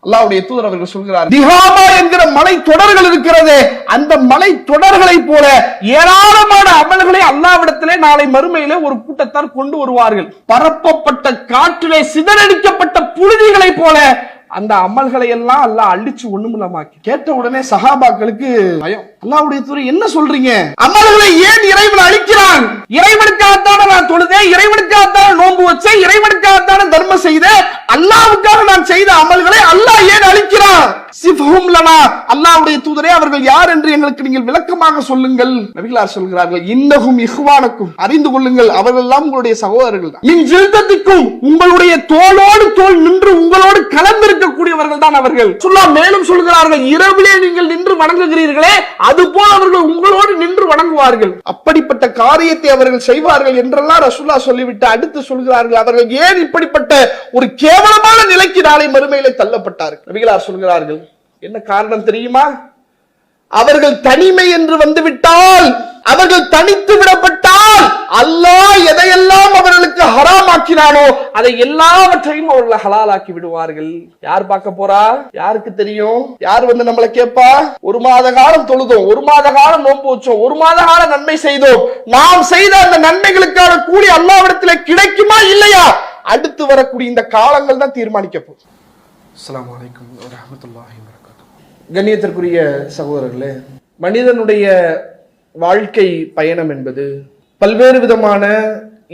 அல்லாஹ்வுடைய தூதர் அவர்கள் சொல்கிறார், திஹாமா என்கிற மலை தொடர்கள் இருக்கிறதே, அந்த மலை தொடர்களை போல ஏராளமான அமல்களை அல்லாஹ்விடத்திலே நாளை மறுமையிலே ஒரு கூட்டத்தார் கொண்டு வருவார்கள். பரப்பப்பட்ட காற்றிலே சிதறடிக்கப்பட்ட புழுதிகளை போல அந்த அமல்களை எல்லாம் அல்லாஹ் அழிச்சு ஒண்ணுமில்லமாக்கி. கேட்ட உடனே சஹாபாக்களுக்கு பயம். அல்லாஹ்வுடைய தூதர் என்ன சொல்றீங்க? அமல்களை ஏன் இறைவன் அழிக்கிறான்? இறைவனுக்காகத்தான நான் தொழுதேன், இறைவனுக்காகத்தான நோன்பு வச்சேன், இறைவனுக்காகத்தான தர்மம் செய்தேன், அல்லாஹ்வுக்காக நான் செய்த அமல்களை அல்லாஹ் ஏன் அழிக்கிறான்? சிஃபஹும் லனா, அல்லாஹ்வுடைய தூதரே அவர்கள் யார் என்று எங்களுக்கு நீங்கள் விளக்கமாக சொல்லுங்கள். நபிகளார் சொல்கிறார்கள், இன்னஹும் இஹ்வானக்கும், அறிந்து கொள்ளுங்கள் அவர்கள் எல்லாம் உங்களுடைய சகோதரர்கள் தான். மின் ஜில்தத்திக்கும், உங்களுடைய தோளோடு தோள் நின்று உங்களோடு கலந்திருக்கக்கூடியவர்கள் தான் அவர்கள். மேலும் சொல்கிறார்கள், இரவிலே நீங்கள் நின்று வணங்குகிறீர்களே அதுபோல் அவர்கள் உங்களோடு நின்று வணங்குவார்கள். அப்படிப்பட்ட காரியத்தை அவர்கள் செய்வார்கள் என்றெல்லாம் ரசூலுல்லாஹ் சொல்லிவிட்டு அடுத்து சொல்கிறார்கள், அவர்கள் ஏன் இப்படிப்பட்ட ஒரு கேவலமான நிலைக்கு நாளை மறுமையிலே தள்ளப்பட்டார்கள். நபிகளார் சொல்கிறார்கள், என்ன காரணம் தெரியுமா? அவர்கள் தனிமை என்று வந்துவிட்டால், அவர்கள் தனித்து விடப்பட்டால் அல்லாஹ் எதையெல்லாம் அவர்களுக்கு ஹராமாக்கினானோ அதை எல்லாவற்றையும் அவர்கள் ஹலாலாக்கி விடுவார்கள். யார் பார்க்க போறா? யாருக்கு தெரியும்? யார் வந்து நம்மளை கேட்பா? ஒரு மாத காலம் தொழுதோம், ஒரு மாத காலம் நோன்பு வச்சோம், ஒரு மாத காலம் நன்மை செய்தோம், நாம் செய்த அந்த நன்மைகளுக்கான கூலி அல்லாஹ்விடத்தில் கிடைக்குமா இல்லையா? அடுத்து வரக்கூடிய இந்த காலங்கள் தான் தீர்மானிக்க போகுது. அஸ்ஸலாமு அலைக்கும் வரஹ்மத்துல்லாஹி வபரகாத்துஹு. கண்ணியத்திற்குரிய சகோதரர்களே, மனிதனுடைய வாழ்க்கை பயணம் என்பது பல்வேறு விதமான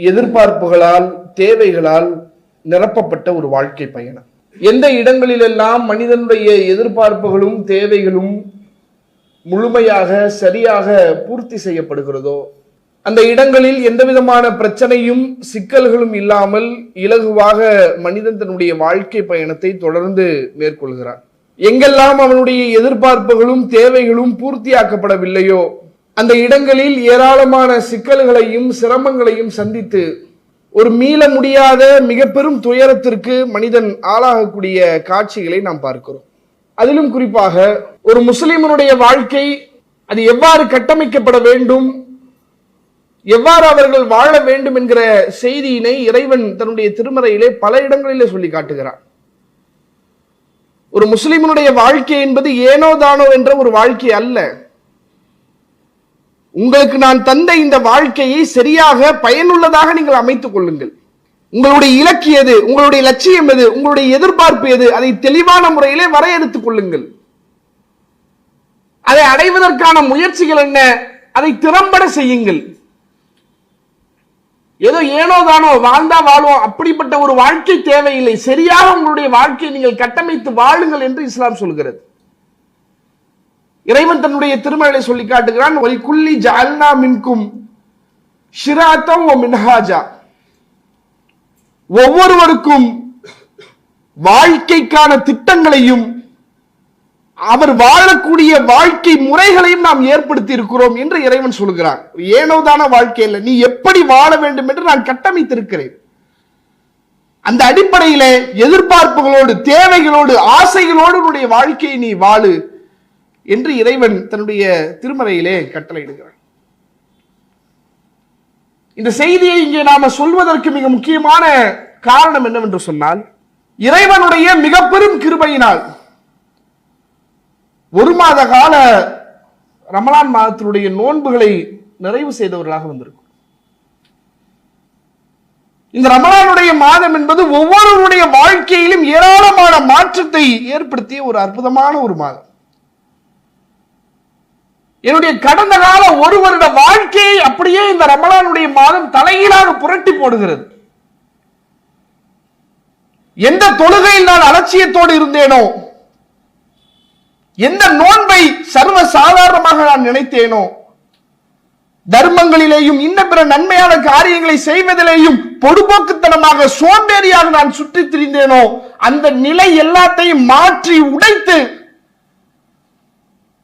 எதிர்பார்ப்புகளால், தேவைகளால் நிரப்பப்பட்ட ஒரு வாழ்க்கை பயணம். எந்த இடங்களிலெல்லாம் மனிதனுடைய எதிர்பார்ப்புகளும் தேவைகளும் முழுமையாக சரியாக பூர்த்தி செய்யப்படுகிறதோ அந்த இடங்களில் எந்த விதமான பிரச்சனையும் சிக்கல்களும் இல்லாமல் இலகுவாக மனிதன் தன்னுடைய வாழ்க்கை பயணத்தை தொடர்ந்து மேற்கொள்கிறான். எங்கெல்லாம் அவனுடைய எதிர்பார்ப்புகளும் தேவைகளும் பூர்த்தியாக்கப்படவில்லையோ அந்த இடங்களில் ஏராளமான சிக்கல்களையும் சிரமங்களையும் சந்தித்து ஒரு மீள முடியாத மிக பெரும் துயரத்திற்கு மனிதன் ஆளாகக்கூடிய காட்சிகளை நாம் பார்க்கிறோம். அதிலும் குறிப்பாக ஒரு முஸ்லிமனுடைய வாழ்க்கை அது எவ்வாறு கட்டமைக்கப்பட வேண்டும், எவ்வாறு அவர்கள் வாழ வேண்டும் என்கிற செய்தியினை இறைவன் தன்னுடைய திருமறையிலே பல இடங்களிலே சொல்லி காட்டுகிறார். ஒரு முஸ்லிமனுடைய வாழ்க்கை என்பது ஏனோ தானோ என்ற ஒரு வாழ்க்கை அல்ல. உங்களுக்கு நான் தந்த இந்த வாழ்க்கையை சரியாக பயனுள்ளதாக நீங்கள் அமைத்துக் கொள்ளுங்கள். உங்களுடைய இலக்கு எது, உங்களுடைய லட்சியம் எது, உங்களுடைய எதிர்பார்ப்பு எது, அதை தெளிவான முறையிலே வரையறுத்துக் கொள்ளுங்கள். அதை அடைவதற்கான முயற்சிகள் என்ன, அதை திறம்பட செய்யுங்கள். ஏதோ ஏனோ தானோ வாழ்ந்தா வாழ்வோம் அப்படிப்பட்ட ஒரு வாழ்க்கை தேவையில்லை. சரியாக உங்களுடைய வாழ்க்கையை நீங்கள் கட்டமைத்து வாழுங்கள் என்று இஸ்லாம் சொல்கிறது. இறைவன் தன்னுடைய திருமறையை சொல்லி காட்டுகிறான், வலிகுல்லி ஜஅல்னா மின்கும் ஷிராத்தம் வ மின்ஹாஜா, ஒவ்வொருவருக்கும் வாழ்க்கைக்கான திட்டங்களையும் அவர் வாழக்கூடிய வாழ்க்கை முறைகளையும் நாம் ஏற்படுத்தி இருக்கிறோம் என்று இறைவன் சொல்கிறான். ஏனோதான வாழ்க்கை இல்லை, நீ எப்படி வாழ வேண்டும் என்று நான் கட்டமைத்திருக்கிறேன். அந்த அடிப்படையிலே எதிர்பார்ப்புகளோடு, தேவைகளோடு, ஆசைகளோடு உன்னுடைய வாழ்க்கையை நீ வாழு என்று இறைவன் தன்னுடைய திருமறையிலே கட்டளையிடுகிறான். இந்த செய்தியை இங்கே நாம சொல்வதற்கு மிக முக்கியமான காரணம் என்னவென்று சொன்னால், இறைவனுடைய மிக பெரும் கிருபையினால் ஒரு மாத கால ரமலான் மாதத்தினுடைய நோன்புகளை நிறைவு செய்தவர்களாக வந்திருக்கும். இந்த ரமலானுடைய மாதம் என்பது ஒவ்வொருவருடைய வாழ்க்கையிலும் ஏராளமான மாற்றத்தை ஏற்படுத்திய ஒரு அற்புதமான ஒரு மாதம். என்னுடைய கடந்த கால ஒரு வருட வாழ்க்கையை அப்படியே இந்த ரமலானுடைய மாதம் தலைகீழாக புரட்டி போடுகிறது. எந்த தொழுகையில் நான் அலட்சியத்தோடு இருந்தேனோ, எந்த நோன்பை சர்வ சாதாரணமாக நான் நினைத்தேனோ, தர்மங்களிலேயும் இன்ன பிற நன்மையான காரியங்களை செய்வதிலேயும் பொடுபோக்குத்தனமாக சோம்பேறியாக நான் சுற்றித் திரிந்தேனோ, அந்த நிலை எல்லாத்தையும் மாற்றி உடைத்து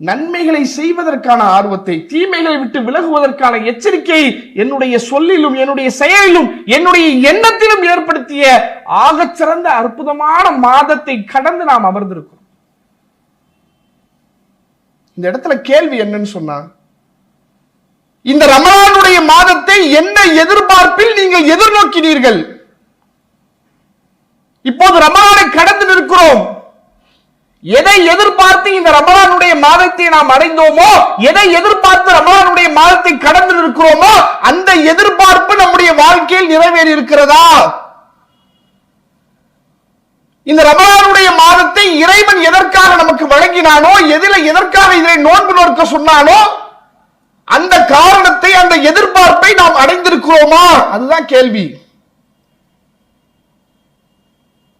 நன்மைகளை செய்வதற்கான ஆர்வத்தை, தீமைகளை விட்டு விலகுவதற்கான எச்சரிக்கையை என்னுடைய சொல்லிலும் என்னுடைய செயலிலும் என்னுடைய எண்ணத்திலும் ஏற்படுத்திய ஆகச்சிறந்த அற்புதமான மாதத்தை கடந்து நாம் அமர்ந்திருக்கிறோம். இந்த இடத்துல கேள்வி என்னன்னு சொன்னா, இந்த ரமலானுடைய மாதத்தை என்ன எதிர்பார்ப்பில் நீங்கள் எதிர்நோக்கினீர்கள்? இப்போது ரமலானை கடந்து நிற்கிறோம். எதை எதிர்பார்த்து இந்த ரமலானுடைய மாதத்தை நாம் அடைந்தோமோ, எதை எதிர்பார்த்து ரமலானுடைய மாதத்தை கடந்து இருக்கிறோமோ, அந்த எதிர்பார்ப்பு நம்முடைய வாழ்க்கையில் நிறைவேறி இருக்கிறதா? இந்த ரமலானுடைய மாதத்தை இறைவன் எதற்காக நமக்கு வழங்கினானோ, எதற்காக இதை நோன்பு நோக்க சொன்னானோ, அந்த காரணத்தை, அந்த எதிர்பார்ப்பை நாம் அடைந்திருக்கிறோமா? அதுதான் கேள்வி.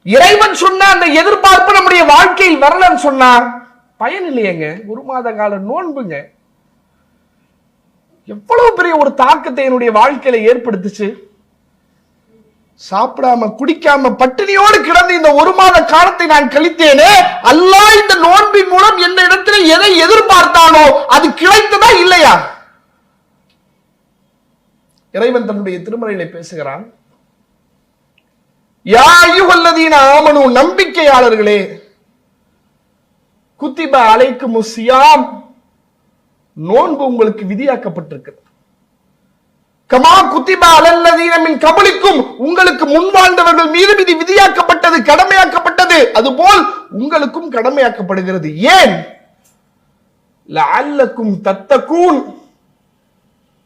இறைவன் சொன்ன அந்த எதிர்பார்ப்பு நம்முடைய வாழ்க்கையில் வரலன்னு சொன்னா பயன் இல்லையங்க. ஒரு மாத கால நோன்புங்க எவ்வளவு பெரிய ஒரு தாக்கத்தை என்னுடைய வாழ்க்கையில ஏற்படுத்துச்சு. சாப்பிடாம குடிக்காம பட்டினியோடு கிடந்து இந்த ஒரு மாத காலத்தை நான் கழித்தேனே, அல்லாஹ் இந்த நோன்பின் மூலம் என்ன இடத்துல எதை எதிர்பார்த்தானோ அது கிடைத்ததா இல்லையா? இறைவன் தன்னுடைய திருமறையிலே பேசுகிறான், யா அய்யுஹல்லதீன ஆமனு, நம்பிக்கையாளர்களே, குத்திப அலைக்குமுஸ் ஸியாம், நோன்பு உங்களுக்கு விதியாக்கப்பட்டிருக்கிறது. கமா குத்திப அலல்லதீன மின் கபலிக்கும், உங்களுக்கு முன் வாழ்ந்தவர்கள் மீது விதியாக்கப்பட்டது, கடமையாக்கப்பட்டது, அதுபோல் உங்களுக்கும் கடமையாக்கப்படுகிறது. ஏன்? லஅல்லக்கும் தத்தகூன்,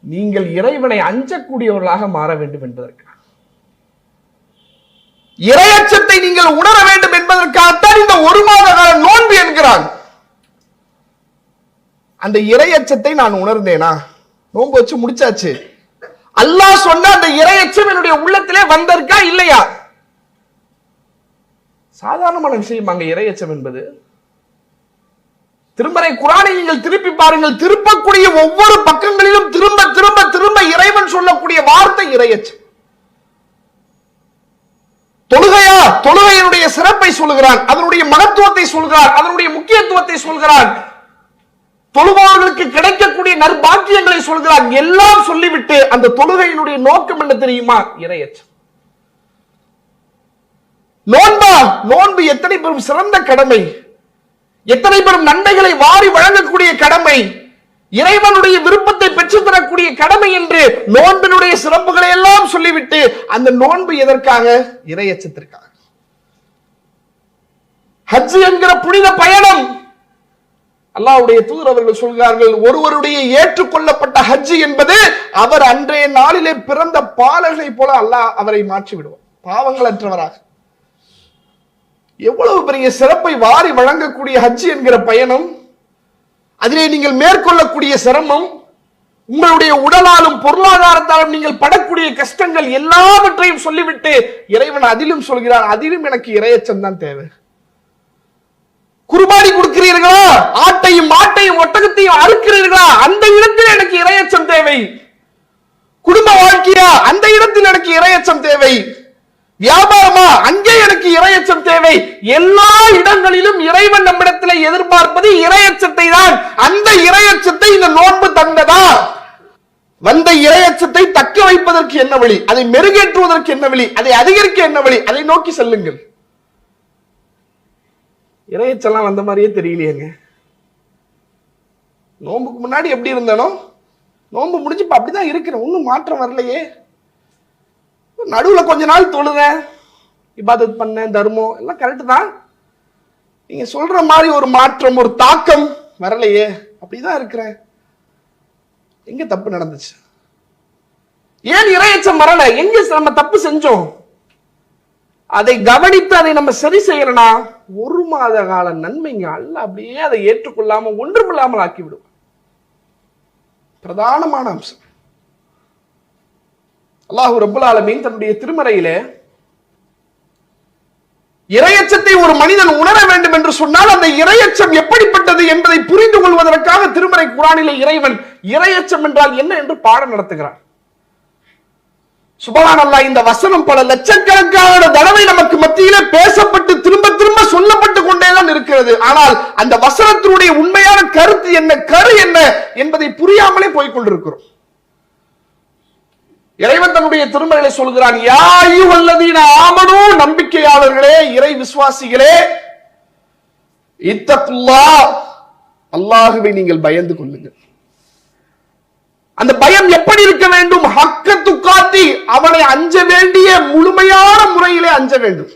நீங்கள் இறைவனை அஞ்சக்கூடியவர்களாக மாற வேண்டும் என்பதற்கு, இறையச்சத்தை நீங்கள் உணர வேண்டும் என்பதற்காகத்தான் இந்த ஒரு மாத கால நோன்பு என்கிறான். அந்த இறையச்சத்தை நான் உணர்ந்தேனா? நோன்பு வச்சு முடிச்சாச்சு. அல்லாஹ் சொன்ன அந்த இறையச்சம் என்னுடைய உள்ளத்திலே வந்திருக்கா இல்லையா? சாதாரணமான விஷயம் அங்க இறையச்சம் என்பது. திருமறை குர்ஆனை நீங்கள் திருப்பி பாருங்கள், திருப்பக்கூடிய ஒவ்வொரு பக்கங்களிலும் திரும்ப திரும்ப திரும்ப இறைவன் சொல்லக்கூடிய வார்த்தை இறையச்சம். தொழுகையா, தொழுகையினுடைய சிறப்பை சொல்கிறான், அதனுடைய மகத்துவத்தை சொல்கிறான், அதனுடைய முக்கியத்துவத்தை சொல்கிறான், தொழுபவர்களுக்கு கிடைக்கக்கூடிய நற்பாக்கியங்களை சொல்கிறான். எல்லாம் சொல்லிவிட்டு அந்த தொழுகையினுடைய நோக்கம் என்ன தெரியுமா? இறையச்சம். நோன்பா, நோன்பு எத்தனை பெரும் சிறந்த கடமை, எத்தனை பெரும் நன்மைகளை வாரி வழங்கக்கூடிய கடமை, இறைவனுடைய விருப்பத்தை பெற்றுத் தரக்கூடிய கடமை என்று நோன்பினுடைய சிறப்புகளை எல்லாம் சொல்லிவிட்டு அந்த நோன்பு எதற்காக? இறையச்சத்திற்காக. ஹஜ் என்கிற புனித பயணம், அல்லாஹ்வுடைய தூதர் அவர்கள் சொல்கிறார்கள், ஒருவருடைய ஏற்றுக்கொள்ளப்பட்ட ஹஜ் என்பது அவர் அன்றைய நாளிலே பிறந்த பாலகனை போல அல்லாஹ் அவரை மாற்றி விடுவார், பாவங்கள் அற்றவராக. எவ்வளவு பெரிய சிறப்பை வாரி வழங்கக்கூடிய ஹஜ் என்கிற பயணம், அதிலே நீங்கள் மேற்கொள்ளக்கூடிய சிரமம், உங்களுடைய உடலாலும் பொருளாதாரத்தாலும் நீங்கள் படக்கூடிய கஷ்டங்கள் எல்லாவற்றையும் சொல்லிவிட்டு இறைவன் அதிலும் சொல்கிறார், அதிலும் எனக்கு இறையச்சம் தான் தேவை. குர்பானி கொடுக்கிறீர்களா, ஆட்டையும் மாட்டையும் ஒட்டகத்தையும் அறுக்கிறீர்களா, அந்த இடத்தில் எனக்கு இறையச்சம் தேவை. குடும்ப வாழ்க்கையா, அந்த இடத்தில் எனக்கு இறையச்சம் தேவை. வியாபாரமா, அங்கே எனக்கு இறையச்சம் தேவை. எல்லா இடங்களிலும் இறைவன் நம்மிடத்தில் எதிர்பார்ப்பது இறையச்சத்தை தான். அந்த இறையச்சத்தை இந்த நோன்பு தந்ததா? வந்த இறையச்சத்தை தக்க வைப்பதற்கு என்ன வழி, அதை மெருகேற்றுவதற்கு என்ன வழி, அதை அதிகரிக்க என்ன வழி, அதை நோக்கி செல்லுங்கள். இறையச்செல்லாம் வந்த மாதிரியே தெரியலையேங்க. நோன்புக்கு முன்னாடி எப்படி இருந்தானோ நோன்பு முடிஞ்சு அப்படிதான் இருக்கிறேன், ஒன்னும் மாற்றம் வரலையே. நடுவுல கொஞ்ச நாள் தொழுதேன், இபாதத் பண்ணேன், தர்மம் எல்லாம் கரெக்ட் தான், நீங்க சொல்ற மாதிரி ஒரு மாற்றம், ஒரு தாக்கம் வரலையே, அப்படிதான் இருக்கிறேன். எங்க தப்பு நடந்துச்சு? ஏன் இறையச்சம் வரல? எங்க நம்ம தப்பு செஞ்சோம்? அதை கவனித்து அதை நம்ம சரி செய்யலனா ஒரு மாத கால நன்மைங்க அல்லாஹ் அப்படியே அதை ஏற்றுக்கொள்ளாம ஒன்றுமில்லாமல் ஆக்கிவிடும். பிரதானமான அம்சம். அல்லாஹ் ரப்பல் ஆலமீன் தன்னுடைய திருமறையிலே இறையச்சத்தை ஒரு மனிதன் உணர வேண்டும் என்று சொன்னால் அந்த இறையச்சம் எப்படிப்பட்டது என்பதை புரிந்து கொள்வதற்காக திருமறை குர்ஆனிலே இறைவன் இறையச்சம் என்றால் என்ன என்று பாடம் நடத்துகிறார். சுப்ஹானல்லாஹ், இந்த வசனம் பல லட்சக்கணக்கான தடவை நமக்கு மத்தியிலே பேசப்பட்டு திரும்ப திரும்ப சொல்லப்பட்டு கொண்டேதான் இருக்கிறது. ஆனால் அந்த வசனத்தினுடைய உண்மையான கருத்து என்ன, கரு என்ன என்பதை புரியாமலே போய்கொண்டிருக்கிறோம். இறைவன் தன்னுடைய திருமறையிலே சொல்கிறான், யா அய்யுஹல்லதீன ஆமனூ, நம்பிக்கையாளர்களே, இறை விசுவாசிகளே, இத்தகுல்லாஹ், அல்லாஹ்வை நீங்கள் பயந்து கொள்ளுங்கள். அந்த பயம் எப்படி இருக்க வேண்டும்? ஹக்க துக்காத்தி, அவனை அஞ்ச வேண்டிய முழுமையான முறையிலே அஞ்ச வேண்டும்.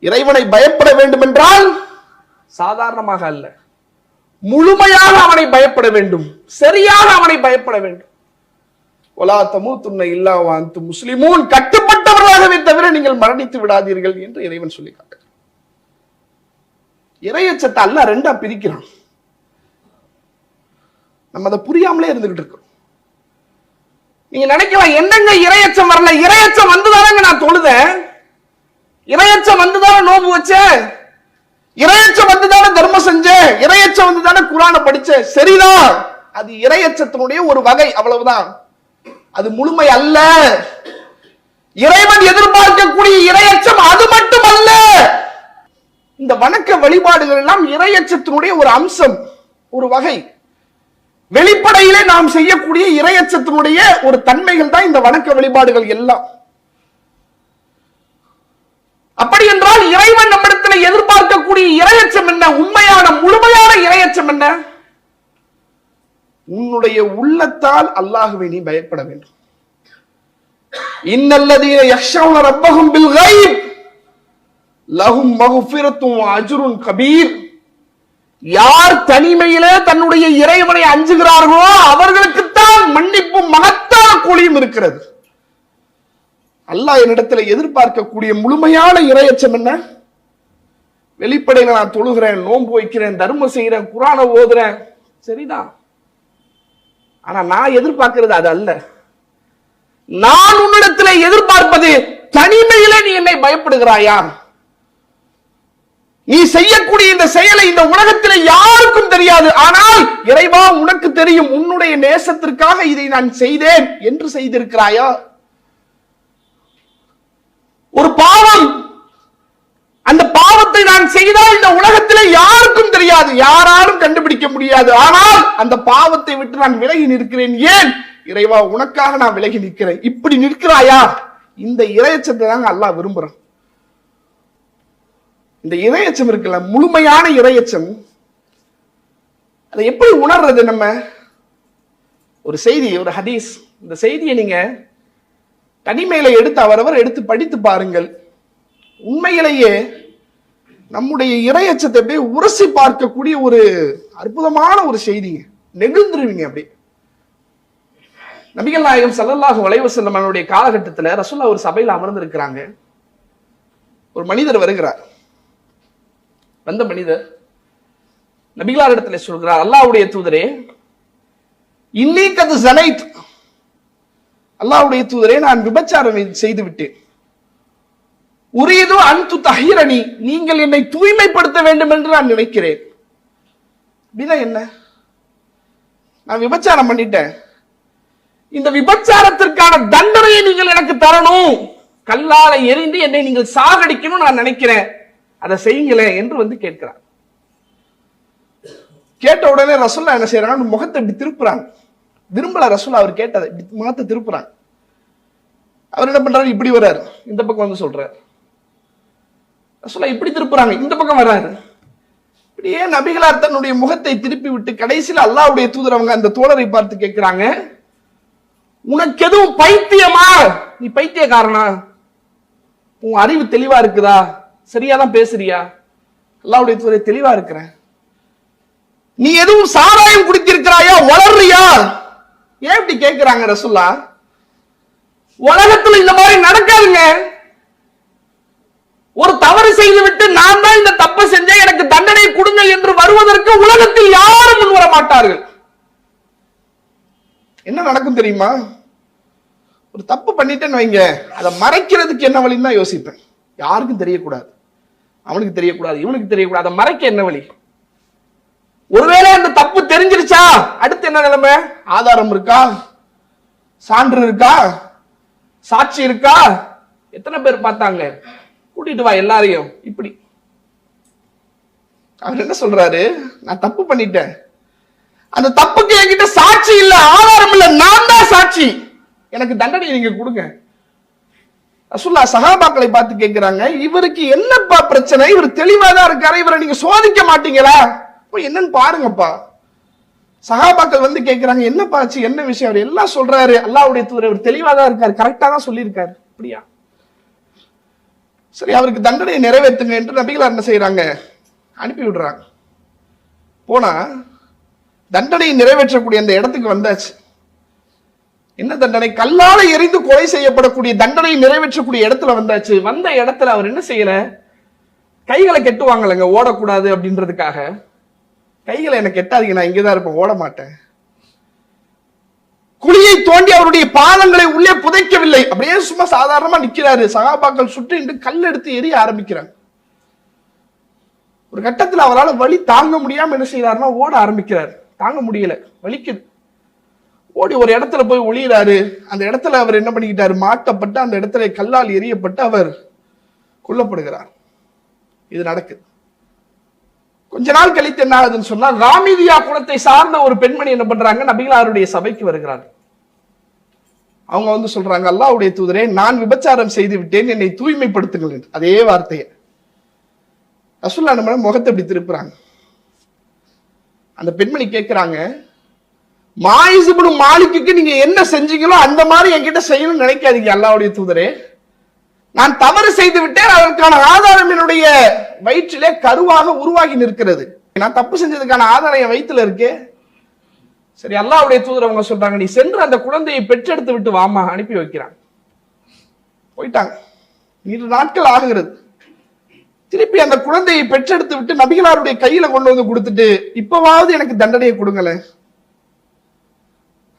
இறைவனை பயப்பட வேண்டும் என்றால் சாதாரணமாக அல்ல, முழுமையாக அவனை பயப்பட வேண்டும், சரியாக அவனை பயப்பட வேண்டும். வலா தமூதுன்ன இல்லா வ அன்தும் முஸ்லிமூன், கட்டுப்பட்டவர்களாகவே தவிர நீங்கள் மரணித்து விடாதீர்கள் என்று இறைவன் சொல்லி காட்டுகிறார். இறையச்சத்தை அல்லாஹ் ரெண்டா பிரிக்கிறான். நம்ம அதை புரியாமலே இருந்துகிட்டு இருக்கோம். நீங்க நினைக்கலாம் என்னங்க இறையச்சம் வரல, இறையச்சம் வந்துதானங்க நான் தொழுதேன், இறையச்சம் வந்துதானே நோன்பு வச்சேன், இறையச்சம் வந்துதானே தர்மம் செஞ்சேன், இறையச்சம் வந்துதானே குர்ஆனை படிச்சேன். சரிதான், அது இறையச்சத்தினுடைய ஒரு வகை, அவ்வளவுதான். அது முழுமை அல்ல. இறைவன் எதிர்பார்க்கக்கூடிய இறையச்சம் அது மட்டும் அல்ல. இந்த வணக்க வழிபாடுகள் எல்லாம் இறையச்சத்தினுடைய ஒரு அம்சம், ஒரு வகை. வெளிப்படையிலே நாம் செய்யக்கூடிய இறையச்சத்தினுடைய ஒரு தன்மைகள் தான் இந்த வணக்க வழிபாடுகள் எல்லாம். அப்படி என்றால் இறைவன் நம்மிடத்தில் எதிர்பார்க்கக்கூடிய இறையச்சம் என்ன? உண்மையான முழுமையான இறையச்சம் என்ன? உன்னுடைய உள்ளத்தால் அல்லாஹ்வை நீ பயப்பட வேண்டும். இன்னல்லதீன யக்ஷவுன ரப்பஹும் பில் கைப் லஹும் மக்ஃபிரத்தும் வ அஜ்ருன் கபீர். யார் தனிமையிலே தன்னுடைய இறைவனை அஞ்சுகிறார்களோ அவர்களுக்குத்தான் மன்னிப்பும் மகத்தான கூலியும் இருக்கிறது. அல்லாஹ் என்னிடத்தில் எதிர்பார்க்கக்கூடிய முழுமையான இறையச்சம் என்ன? வெளிப்படையில நான் தொழுகிறேன், நோன்பு வைக்கிறேன், தர்மம் செய்கிறேன், குர்ஆனை ஓதுறேன், சரிதான். ஆனா நான் எதிர்பார்க்கிறது அது அல்ல. நான் உன்னிடத்தில் எதிர்பார்ப்பது தனிமையிலே நீ என்னை பயப்படுகிறாயா? நீ செய்யக்கூடிய இந்த செயலை இந்த உலகத்தில் யாருக்கும் தெரியாது, ஆனால் இறைவா உனக்கு தெரியும், உன்னுடைய நேசத்திற்காக இதை நான் செய்தேன் என்று செய்திருக்கிறாயா? ஒரு பாவம், அந்த பாவத்தை நான் செய்தால் இந்த உலகத்திலே யாருக்கும் தெரியாது, யாராலும் கண்டுபிடிக்க முடியாது. ஆனால் அந்த பாவத்தை விட்டு நான் விலகி நிற்கிறேன். ஏன்? இறைவா உனக்காக நான் விலகி நிற்கிறேன். இப்படி நிற்கிறாயா? இந்த இறையச்சத்தை தாங்க அல்லாஹ் விரும்புறான். இந்த இறையச்சம் இருக்குல்ல, முழுமையான இறையச்சம், அதை எப்படி உணர்றது? நம்ம ஒரு செய்தி, ஒரு ஹதீஸ், இந்த செய்தியை நீங்க தனிமையில எடுத்து அவரவர் எடுத்து படித்து பாருங்கள். உண்மையிலேயே நம்முடைய இறையச்சத்தை போய் உரசி பார்க்கக்கூடிய ஒரு அற்புதமான ஒரு செய்திங்க. நெகிழ்ந்துருவீங்க அப்படி. நபிகள் நாயகம் ஸல்லல்லாஹு அலைஹி வஸல்லம் அவருடைய காலகட்டத்தில் ரசூலுல்லாஹ் ஒரு சபையில் அமர்ந்திருக்கிறாங்க. ஒரு மனிதர் வருகிறார். வந்த மனிதர் நபிகளாரிடத்துல சொல்கிறார், அல்லாஹ்வுடைய தூதரே, இன்னீ கது ஸனைத், அல்லாஹ்வுடைய தூதரே நான் விபச்சாரம் செய்து விட்டேன். உரீது அன் துதஹிரனி, நீங்கள் என்னை தூய்மைப்படுத்த வேண்டும் என்று நான் நினைக்கிறேன். அப்படின்னா என்ன? நான் விபச்சாரம் பண்ணிட்டேன், இந்த விபச்சாரத்திற்கான தண்டனையை நீங்கள் எனக்கு தரணும், கல்லால எரிந்து என்னை நீங்கள் சாகடிக்கணும் நான் நினைக்கிறேன், அதை செய்யுங்களேன் என்று வந்து கேட்கிறார். கேட்ட உடனே ரசூலுல்லாஹ் என்ன செய்யறாங்க? முகத்தை இப்படி திருப்புறாங்க. விரும்பல ரசூலுல்லாஹ் அவர் கேட்டதை, முகத்தை திருப்புறாங்க. அவர் என்ன பண்றாரு? இப்படி வர்றாரு, இந்த பக்கம் வந்து சொல்றாரு. ரசூலுல்லாஹ் இப்படி திருப்புறாங்க, இந்த பக்கம் வர்றாரு. இப்படியே நபிகளார் தன்னுடைய முகத்தை திருப்பி விட்டு கடைசியில் அல்லாஹ்வுடைய தூதர் அவங்க அந்த தோழரை பார்த்து கேட்கிறாங்க, உனக்கு எதுவும் பைத்தியமா? நீ பைத்தியக்காரனா? உன் அறிவு தெளிவா இருக்குதா? சரியாதான் பேசுறியா? அல்லாஹ்வுடைய தூதரை தெளிவா இருக்கிறேன். நீ எதுவும் சாராயம் குடித்திருக்கிறாயா? வளர்றியா? ஏன் இப்படி கேட்கிறாங்க ரசூலுல்லாஹ்? உலகத்துல இந்த மாதிரி நடக்காதுங்க. ஒரு தவறு செய்து விட்டு நான் தான் இந்த தப்பை செஞ்சேன், எனக்கு தண்டனை கொடுங்க என்று வருவதற்கு உலகத்தில் யாரும் முன் வர மாட்டார்கள். என்ன நடக்கும் தெரியுமா? ஒரு தப்பு பண்ணிட்டேன்னு வைங்க, அதை மறைக்கிறதுக்கு என்ன வழின்னு தான் யோசிப்பேன். யாருக்கும் தெரியக்கூடாது, அவனுக்கு தெரியக்கூடாது, இவனுக்கு தெரியக்கூடாது, அதை மறைக்க என்ன வழி? ஒருவேளை அந்த தப்பு தெரிஞ்சிருச்சா அடுத்து என்ன நிலைமை? ஆதாரம் இருக்கா? சான்று இருக்கா? சாட்சி இருக்கா? எத்தனை பேர் பார்த்தாங்க? கூட்டிட்டு வா எல்லாரையும். இப்படி அவர் என்ன சொல்றாரு? நான் தப்பு பண்ணிட்டேன், அந்த தப்புக்கு என்கிட்ட சாட்சி இல்ல, ஆதாரம் இல்ல, நான் தான் சாட்சி, எனக்கு தண்டனை நீங்க கொடுங்க. ரசூலுல்லாஹ் சஹாபாக்களை பார்த்து கேட்கிறாங்க, இவருக்கு என்னப்பா பிரச்சனை? இவர் தெளிவாதான் இருக்காரு, இவரை நீங்க சோதிக்க மாட்டீங்களா? போய் என்னன்னு பாருங்கப்பா. சஹாபாக்கள் வந்து கேட்கிறாங்க, என்னப்பா ஆச்சு, என்ன விஷயம்? அவர் எல்லாம் சொல்றாரு, அல்லாஹ்வுடைய தூதர் இவர் தெளிவாதான் இருக்காரு, கரெக்டா தான் சொல்லியிருக்காரு. அப்படியா? சரி, அவருக்கு தண்டனையை நிறைவேற்றுங்க என்று நபிகளார் என்ன செய்யறாங்க, அனுப்பி விடுறாங்க. போனா தண்டனையை நிறைவேற்றக்கூடிய அந்த இடத்துக்கு வந்தாச்சு. என்ன தண்டனை? கல்லால எரிந்து கொலை செய்யப்படக்கூடிய தண்டனை நிறைவேற்றக்கூடிய இடத்துல வந்தாச்சு. வந்த இடத்துல அவர் என்ன செய்யல, கைகளை கெட்டுவாங்கல்லங்க, ஓடக்கூடாது அப்படின்றதுக்காக. கைகளை எனக்கு கெட்டாதீங்க, நான் இங்கேதான் இருப்பேன், ஓட மாட்டேன். குழியை தோண்டி அவருடைய பாதங்களை உள்ளே புதைக்கவில்லை, அப்படியே சும்மா சாதாரணமா நிக்கிறாரு. சகாபாக்கள் சுற்றி கல் எடுத்து எரிய ஆரம்பிக்கிறாங்க. ஒரு கட்டத்தில் அவரால் வலி தாங்க முடியாம என்ன செய்யறாருன்னா ஓட ஆரம்பிக்கிறார். தாங்க முடியல, வலிக்குது. ஓடி ஒரு இடத்துல போய் ஒளியிறாரு. அந்த இடத்துல அவர் என்ன பண்ணிக்கிட்டாரு, மாட்டப்பட்டு அந்த இடத்துல கல்லால் எரியப்பட்டு அவர் கொல்லப்படுகிறார். இது நடக்குது. கொஞ்ச நாள் கழித்து என்ன ஆகுதுன்னு சொன்னா, ராமிதியா குலத்தை சார்ந்த ஒரு பெண்மணி என்ன பண்றாங்க, நபிகளாருடைய சபைக்கு வருகிறாங்க. அவங்க வந்து சொல்றாங்க, அல்லாஹ்வுடைய தூதரே, நான் விபச்சாரம் செய்து விட்டேன், என்னை தூய்மைப்படுத்துங்கள் என்று. அதே வார்த்தையை ரசூலுல்லாஹ் நம்ம முகத்தை இப்படி திருப்புறாங்க. அந்த பெண்மணி கேட்கிறாங்க, மாயிஸ் இப்னு மாலிக்கு நீங்க என்ன செஞ்சீங்களோ அந்த மாதிரி என்கிட்ட செய்யணும்னு நினைக்காதீங்க அல்லாஹ்வுடைய தூதரே. நான் தவறு செய்து விட்டேன், அதற்கான ஆதாரம் என்னுடைய வயிற்றிலே கருவாக உருவாகி நிற்கிறது. நான் தப்பு செஞ்சதுக்கான ஆதாரம் என் வயிற்றுல இருக்கு. சரி, அல்லாஹ்வுடைய தூதர் அவங்க சொல்றாங்க, நீ சென்று அந்த குழந்தையை பெற்றெடுத்து விட்டு வாமா, அனுப்பி வைக்கிறாங்க. போயிட்டாங்க. 2 நாட்கள் ஆகுகிறது. திருப்பி அந்த குழந்தையை பெற்றெடுத்து விட்டு நபிகளாருடைய கையில கொண்டு வந்து கொடுத்துட்டு, இப்பவாவது எனக்கு தண்டனையை கொடுங்களேன்.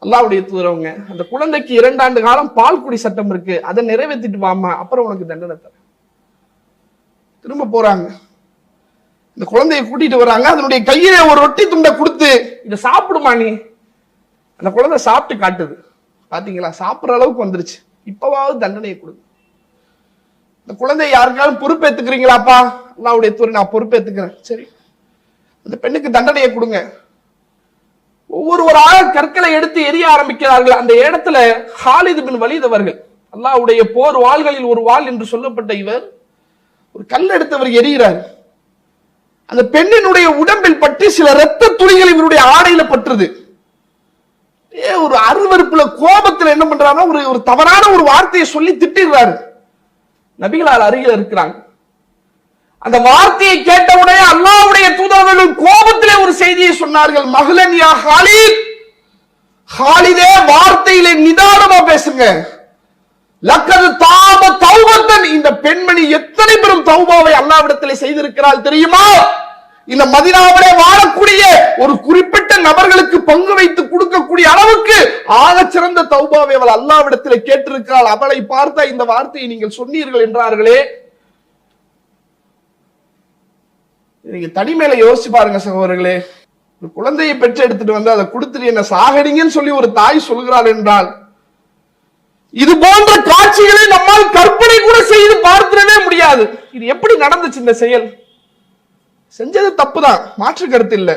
அல்லாஹ்வுடைய தூதரவங்க, அந்த குழந்தைக்கு 2 ஆண்டு காலம் பால் குடி சட்டம் இருக்கு, அதை நிறைவேற்றிட்டு வாமா, அப்புறம் உனக்கு தண்டனை தர. திரும்ப போறாங்க. இந்த குழந்தையை கூட்டிட்டு வராங்க. அதனுடைய கையில ஒரு ரொட்டி துண்டை கொடுத்து, இதை சாப்பிடுமா நீ. அந்த குழந்தை சாப்பிட்டு காட்டுது. பாத்தீங்களா, சாப்பிடுற அளவுக்கு வந்துருச்சு. இப்பவாவது தண்டனையை கொடுங்க. இந்த குழந்தைய யாருக்காலும் பொறுப்பேத்துக்கிறீங்களாப்பா? அல்லாஹ்வுடைய தூதர், நான் பொறுப்பேத்துக்கிறேன். சரி, அந்த பெண்ணுக்கு தண்டனையை கொடுங்க. ஒவ்வொருவராக கற்களை எடுத்து எரிய ஆரம்பிக்கிறார்கள். அந்த இடத்துல ஹாலித் பின் வலீத் அவர்கள், அல்லாஹ்வுடைய போர் வாள்களில் ஒரு வாள் என்று சொல்லப்பட்ட இவர், ஒரு கல் எடுத்தவர் எரிகிறார். அந்த பெண்ணினுடைய உடம்பில் பற்றி சில இரத்த துளிகள் இவருடைய ஆடையில பற்றுது. ஒரு அருவருப்புல கோபத்துல என்ன பண்றாருன்னா ஒரு தவறான ஒரு வார்த்தையை சொல்லி திட்டிடுறாரு. நபிகளார் அருகில் இருக்கிறாங்க. அந்த வார்த்தையை கேட்டவுடனே அல்லாஹ்வுடைய தூதர்கள் கோபத்திலே ஒரு செய்தியை சொன்னார்கள், மஹ்லன் யா ஹாலித், ஹாலிதே வார்த்தையிலே நிதானமா பேசுங்க. லக்கது தாப தௌபத்தன், இந்த பெண்மணி எத்தனை பெரும் தௌபாவை அல்லாஹ்விடத்திலே செய்திருக்கிறாள் தெரியுமா? இந்த மதீனாவிலே வாழக்கூடிய ஒரு குறிப்பிட்ட நபர்களுக்கு பங்கு வைத்து கொடுக்கக்கூடிய அளவுக்கு ஆகச் சிறந்த தௌபாவை அவள் அல்லாஹ்விடத்திலே கேட்டிருக்கிறாள். அவளை பார்த்த இந்த வார்த்தையை நீங்கள் சொன்னீர்கள் என்றார்களே. நீங்க தனிமையில யோசிச்சு பாருங்க சகோதரர்களே. ஒரு குழந்தையை பெற்று எடுத்துட்டு வந்து அதை கொடுத்துட்டு என்ன சாகடிங்கன்னு சொல்லி ஒரு தாய் சொல்கிறாள் என்றால், இது போன்ற காட்சிகளை நம்மால் கற்பனை கூட செய்து பார்த்திடவே முடியாது. இது எப்படி நடந்துச்சு? இந்த செயல் செஞ்சது தப்புதான், மாற்று கருத்து இல்லை.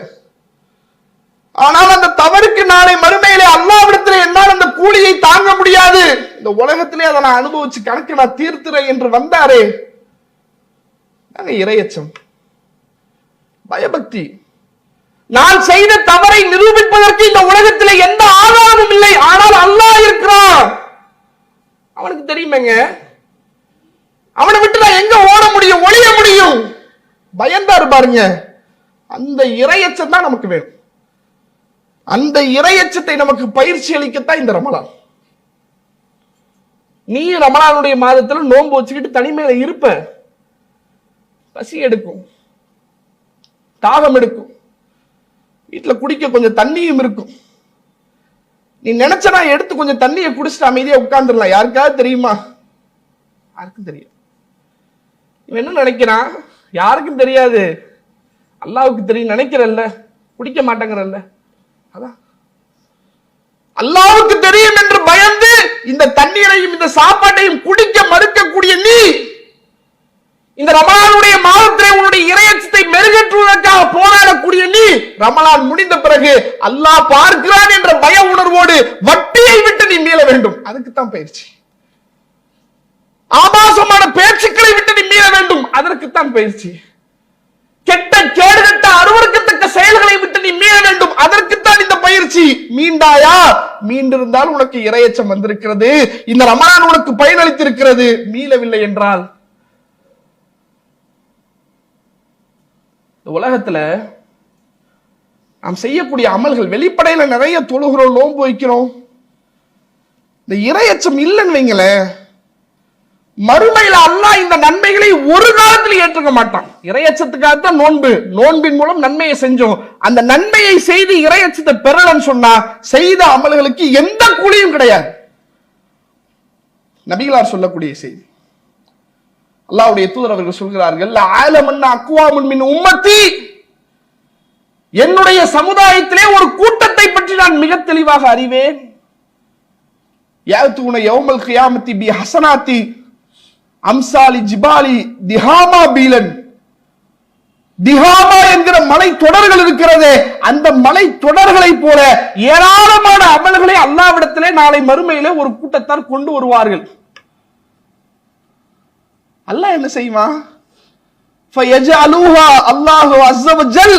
ஆனால் அந்த தவறுக்கு நாளை மறுமையிலே அல்லாஹ்விடத்திலே என்னால் அந்த கூலியை தாங்க முடியாது, இந்த உலகத்திலே அதை நான் அனுபவிச்சு கணக்கு நான் தீர்த்துறேன் என்று வந்தாரே, இறையச்சம், பயபக்தி. நான் செய்த தவறை நிரூபிப்பதற்கு இந்த உலகத்தில் எந்த ஆதாரமும் இல்லை, ஆனால் அல்லாஹ் இருக்கிறான். அவனுக்கு தெரியுமேங்க, அவனை விட்டு நான் எங்க ஓட முடியும், ஒளிய முடியும்? பயந்தாரு பாருங்க. அந்த இறையச்சம் தான் நமக்கு வேணும். அந்த இறையச்சத்தை நமக்கு பயிற்சி அளிக்கத்தான் இந்த ரமலான். நீ ரமலானுடைய மாதத்துல நோன்பு வச்சுக்கிட்டு தனிமையில இருப்ப, பசி எடுக்கும், தாகம் எடுக்கும், வீட்டுல குடிக்க கொஞ்சம் தண்ணியும் இருக்கும். நீ நினைச்சனா எடுத்து கொஞ்சம் தண்ணியை குடிச்சிட்டு அமைதியா உட்கார்ந்துடலாம். யாருக்காவது தெரியுமா? யாருக்கும் தெரியும். இவன் என்ன நினைக்கிறான்? யாருக்கும் தெரியாது, அல்லாஹ்வுக்கு தெரியும் நினைக்கிறல்ல, குடிக்க மாட்டேங்கிறல்ல. அதான் அல்லாஹ்வுக்கு தெரியும் என்று பயந்து இந்த தண்ணீரையும் இந்த சாப்பாட்டையும் குடிக்க மறுக்கக்கூடிய நீ, இந்த ரமலானுடைய மாதத்திலே உன்னுடைய இறையச்சத்தை மெருகேற்றுவதற்காக போராடக்கூடிய நீ, ரமலான் முடிந்த பிறகு அல்லாஹ் பார்க்கிறான் என்ற பய உணர்வோடு வட்டியை விட்டு நீ மீள வேண்டும். அதுக்குத்தான் பயிற்சி. ஆபாசமான பேச்சுக்களை விட்டு நீ மீள வேண்டும். அதற்குத்தான் பயிற்சி. கெட்ட கேடுகட்ட அருவருக்கத்தக்க செயல்களை விட்டு நீ மீள வேண்டும். அதற்குத்தான் இந்த பயிற்சி. மீண்டாயா? மீண்டிருந்தால் உனக்கு இறையச்சம் வந்திருக்கிறது, இந்த ரமலான் உனக்கு பயனளித்திருக்கிறது. மீளவில்லை என்றால் இந்த உலகத்துல நாம் செய்யக்கூடிய அமல்கள், வெளிப்படையில நிறைய தொழுகிறோம், நோன்பு வைக்கிறோம், இந்த இறையச்சம் இல்லைன்னு வைங்களேன், மறுமையில அல்லாஹ் இந்த நன்மைகளை ஒரு காலத்தில் ஏற்றுக்க மாட்டான். இறையச்சத்துக்காகத்தான் நோன்பு, நோன்பின் மூலம் நன்மையை செஞ்சோம். அந்த நன்மையை செய்து இறையச்சத்தை பெறலன்னு சொன்னா செய்த அமல்களுக்கு எந்த கூலியும் கிடையாது. நபிகளார் சொல்லக்கூடிய செய்தி. அல்லாஹ்வுடைய தூதர் அவர்கள் சொல்கிறார்கள், ஆலமன்னா அக்வாமுன் மின் உம்மத்தி, என்னுடைய சமுதாயத்திலே ஒரு கூட்டத்தை பற்றி நான் மிக தெளிவாக அறிவேன். யாத்துன யௌமல் கியாமத்தி பி ஹஸனாத்தி அம்சாலி ஜிபாலி திஹாமா பீலன். திஹாமா என்கிற மலை தொடர்கள் இருக்கிறதே, அந்த மலை தொடர்களை போல ஏராளமான அமல்களை அல்லாஹ்விடத்திலே நாளை மறுமையிலே ஒரு கூட்டத்தார் கொண்டு வருவார்கள். அல்லாஹ் என்ன செய்வான்? ஃபயஜஅலுஹா அல்லாஹு அஸ்ஸ வஜல்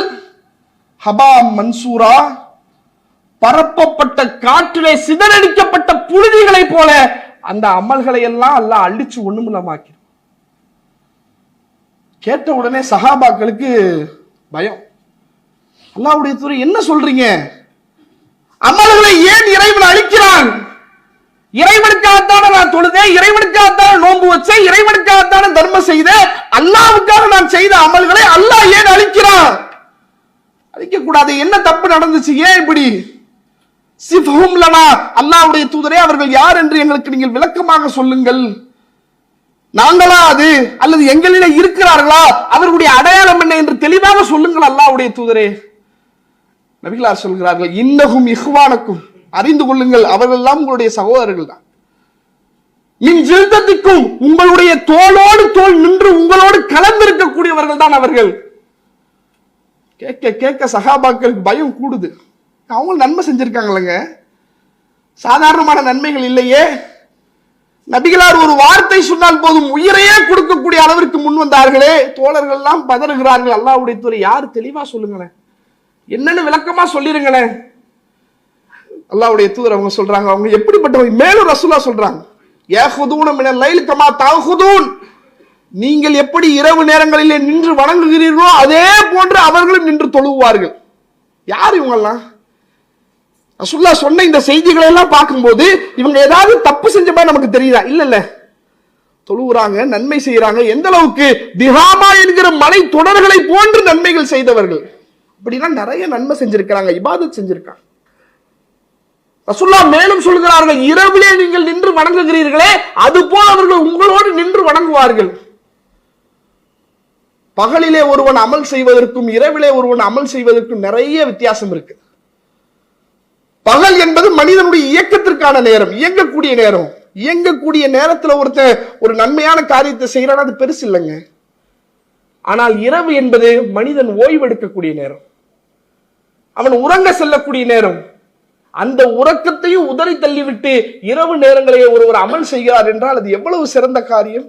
ஹபா மன்சூரா, பரப்பப்பட்ட காற்றிலே சிதறடிக்கப்பட்ட புழுதிகளை போல அந்த அமல்களை எல்லாம் அல்லாஹ் அழிச்சு ஒண்ணுமில்லாமாக்கி. கேட்ட உடனே சஹாபாக்களுக்கு பயம். அல்லாஹ்வுடைய தூதர் என்ன சொல்றீங்க? அமல்களை ஏன் இறைவன் அழிக்கிறான்? இறைவனுக்காகத்தான நான் தொழுதேன், இறைவனுக்காகத்தான நோன்பு வச்சேன், இறைவனுக்காகத்தான தர்மம் செய்தேன், அல்லாஹ்வுக்காக நான் செய்த அமல்களை அல்லாஹ் ஏன் அழிக்கிறான்? அழிக்க கூடாது. என்ன தப்பு நடந்துச்சு? ஏன் இப்படி? சிஃபஹும் லனா, அல்லாஹ்வுடைய தூதரே அவர்கள் யார் என்று எங்களுக்கு நீங்கள் விளக்கமாக சொல்லுங்கள். நாங்களா அது, அல்லது எங்களிலே இருக்கிறார்களா, அவர்களுடைய அடையாளம் என்ன என்று தெளிவாக சொல்லுங்கள் அல்லாஹ்வுடைய தூதரே. நபிகளார் சொல்கிறார்கள், இன்னஹும் இஹ்வானக்கும், அறிந்து கொள்ளுங்கள் அவர்கள் எல்லாம் உங்களுடைய சகோதரர்கள் தான். மின் ஜில்தத்திக்கும், உங்களுடைய தோளோடு தோள் நின்று உங்களோடு கலந்திருக்கக்கூடியவர்கள் தான் அவர்கள். கேட்க கேட்க சஹாபாக்களுக்கு பயம் கூடுது. அவங்க நன்மை செஞ்சிருக்காங்களங்க, சாதாரணமான நன்மைகள் இல்லையே. நபிகளார் ஒரு வார்த்தை சொன்னால் போதும் உயிரையே கொடுக்கக்கூடிய அளவிற்கு முன் வந்தார்களே. தோழர்கள் எல்லாம் பதறுகிறார்கள். அல்லாஹ்வுடைய தூதர் யார்? தெளிவா சொல்லுங்களேன், என்னன்னு விளக்கமா சொல்லிருங்களேன். அல்லாஹ்வுடைய தூதர் அவங்க சொல்றாங்க, அவங்க எப்படிப்பட்டவங்க? மேலும் ரசூலுல்லாஹ் சொல்றாங்க, யஹுதூன மினல் லைல் கமா தஹுதூன், நீங்கள் எப்படி இரவு நேரங்களிலே நின்று வணங்குகிறீர்களோ அதே போன்று அவர்களும் நின்று தொழுவார்கள். யார் இவங்கெல்லாம்? ரசூலுல்லாஹ் சொன்ன இந்த செய்திகளை எல்லாம் பார்க்கும்போது இவங்க ஏதாவது தப்பு செஞ்ச மாதிரி நமக்கு தெரியுதா? இல்ல, தொழுகிறாங்க, நன்மை செய்யறாங்க. எந்த அளவுக்கு? திஹாமா என்கிற மலை தொடர்களை போன்று நன்மைகள் செய்தவர்கள். அப்படின்னா நிறைய நன்மை செஞ்சிருக்கிறாங்க, இபாதத் செஞ்சிருக்காங்க. ரசூலுல்லாஹ் மேலும் சொல்கிறார்கள், இரவிலே நீங்கள் நின்று வணங்குகிறீர்களே அது போல் அவர்கள் உங்களோடு நின்று வணங்குவார்கள். பகலிலே ஒருவன் அமல் செய்வதற்கும் இரவிலே ஒருவன் அமல் செய்வதற்கும் நிறைய வித்தியாசம் இருக்கு. பகல் என்பது மனிதனுடைய இயக்கத்திற்கான நேரம், இயங்கக்கூடிய நேரம். இயங்கக்கூடிய நேரத்தில் ஒருத்தன் ஒரு நன்மையான காரியத்தை செய்யறான், அது பெருசு இல்லைங்க. ஆனால் இரவு என்பது மனிதன் ஓய்வெடுக்கக்கூடிய நேரம், அவன் உறங்க செல்லக்கூடிய நேரம். அந்த உறக்கத்தையும் உதறி தள்ளிவிட்டு இரவு நேரங்களிலே ஒருவர் அமல் செய்கிறார் என்றால் அது எவ்வளவு சிறந்த காரியம்.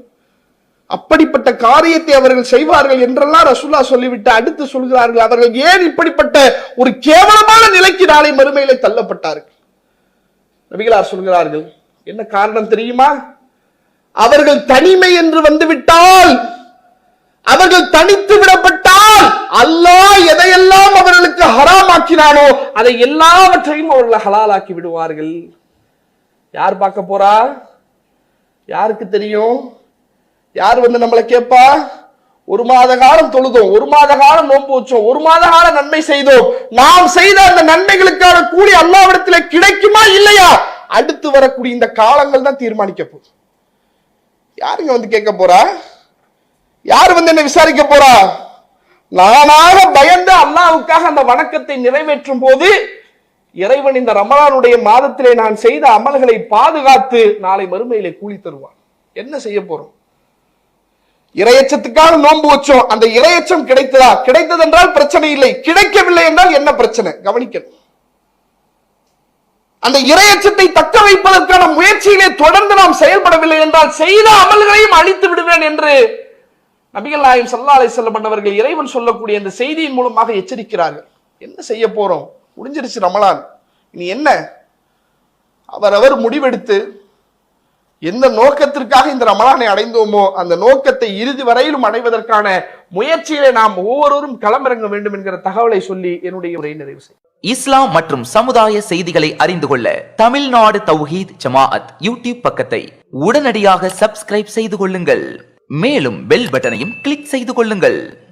அப்படிப்பட்ட காரியத்தை அவர்கள் செய்வார்கள் என்றெல்லாம் ரசூலுல்லாஹ் சொல்லிவிட்டு அடுத்து சொல்கிறார்கள், அவர்கள் ஏன் இப்படிப்பட்ட ஒரு கேவலமான நிலைக்கு நாளை மறுமையிலே தள்ளப்பட்டார்கள்? நபிகளார் சொல்கிறார்கள், என்ன காரணம் தெரியுமா? அவர்கள் தனிமை என்று வந்துவிட்டால், அவர்கள் தனித்து விடப்பட்டால் அல்லாஹ் எதையெல்லாம் அவர்களுக்கு ஹராமாக்கினானோ அதை எல்லாவற்றையும் அவர்கள் ஹலாலாக்கி விடுவார்கள். யார் பார்க்க போறா? யாருக்கு தெரியும்? யார் வந்து நம்மளை கேட்பா? ஒரு மாத காலம் தொழுதோம், ஒரு மாத காலம் நோன்பு வச்சோம், ஒரு மாத காலம் நன்மை செய்தோம், நாம் செய்த அந்த நன்மைகளுக்கான கூலி அல்லாஹ்விடத்திலே கிடைக்குமா இல்லையா? அடுத்து வரக்கூடிய இந்த காலங்கள் தான் தீர்மானிக்க போகுது. யாருங்க வந்து கேட்க போறா? யார் வந்து என்ன விசாரிக்க போறா? நானாக பயந்து அல்லாஹ்வுக்காக அந்த வணக்கத்தை நிறைவேற்றும் போது இறைவன் இந்த ரமலானுடைய மாதத்திலே நான் செய்த அமல்களை பாதுகாத்து நாளை மறுமையிலே கூலி தருவான். என்ன செய்ய போறோம்? இறையச்சத்துக்காக நோன்பு வச்சோம், அந்த இறையச்சம் கிடைத்ததா? கிடைத்தது என்றால் பிரச்சனை இல்லை, கிடைக்கவில்லை என்றால் என்ன பிரச்சனை? கவனிக்கணும். அந்த இறையச்சத்தை தக்க வைப்பதற்கான முயற்சியிலே தொடர்ந்து நாம் செயல்படவில்லை என்றால் செய்த அமல்களையும் அழித்து விடுவேன் என்று நபிகள் நாயகம் ஸல்லல்லாஹு அலைஹி வஸல்லம் அவர்கள் இறைவன் சொல்லக்கூடிய இந்த செய்தியின் மூலமாக எச்சரிக்கிறார்கள். என்ன செய்ய போறோம்? முடிஞ்சிருச்சு ரமலான், இனி என்ன? அவரவர் முடிவெடுத்து எந்த நோக்கத்திற்காக இந்த ரமலானை அடைந்தோமோ அந்த நோக்கத்தை இறுதி வரையிலும் அடைவதற்கான முயற்சியிலே நாம் ஒவ்வொருவரும் களமிறங்க வேண்டும் என்கிற தகவலை சொல்லி என்னுடைய உரையை நிறைவு செய்யும். இஸ்லாம் மற்றும் சமுதாய செய்திகளை அறிந்து கொள்ள தமிழ்நாடு தௌஹீத் ஜமாஅத் யூடியூப் பக்கத்தை உடனடியாக சப்ஸ்கிரைப் செய்து கொள்ளுங்கள். மேலும் பெல் பட்டனையும் கிளிக் செய்து கொள்ளுங்கள்.